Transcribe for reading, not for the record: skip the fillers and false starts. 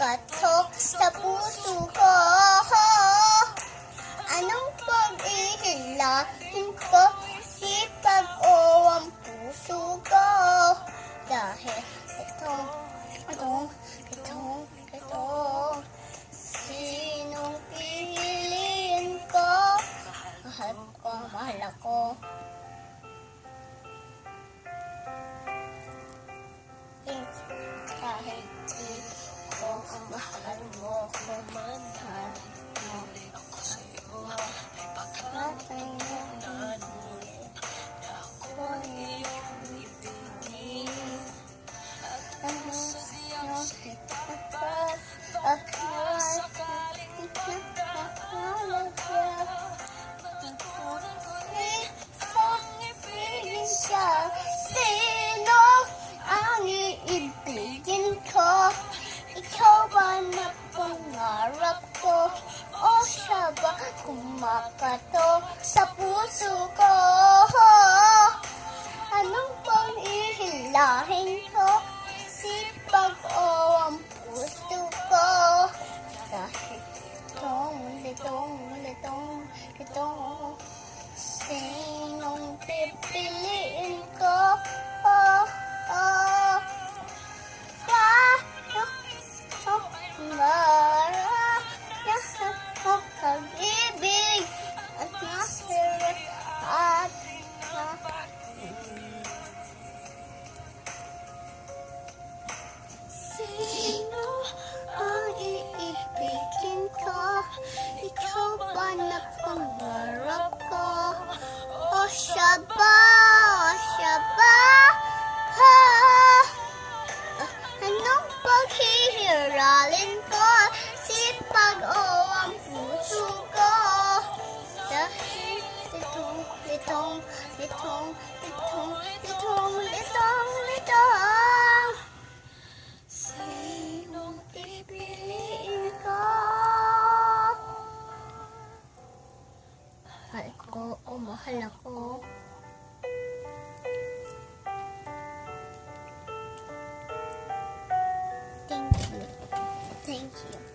Pumakato sa puso ko. Anong pag-ihilahin ko? Sipag o ang puso ko. Dahil itong sinong piliin ko? Mahal ako. Kahit di ko mahal mo ko man, muli ako sa'yo. May pagkakataon na ngunit ako ang iyong ibigin. At ang sadyang itapat at masakaling magkakalaga. Nagtutuloy ang ibigin siya. Sino ang iibigin ko? Ikaw ba na pangarap ko? O siya ba kumakato sa puso ko? Anong pang-ihilahin ko? Sipag o ang puso ko? Dahil itong sinong pipiliin ko? Pag-ibig at masarap at sino ang iibigin ko? Ikaw ba na pangarap ko? O siya ba? Anong paghihiralin ko? Sipag o ang puso ko? Dahil litong sinong pipiliin ko? Mahal ko o mahal ako? Thank you.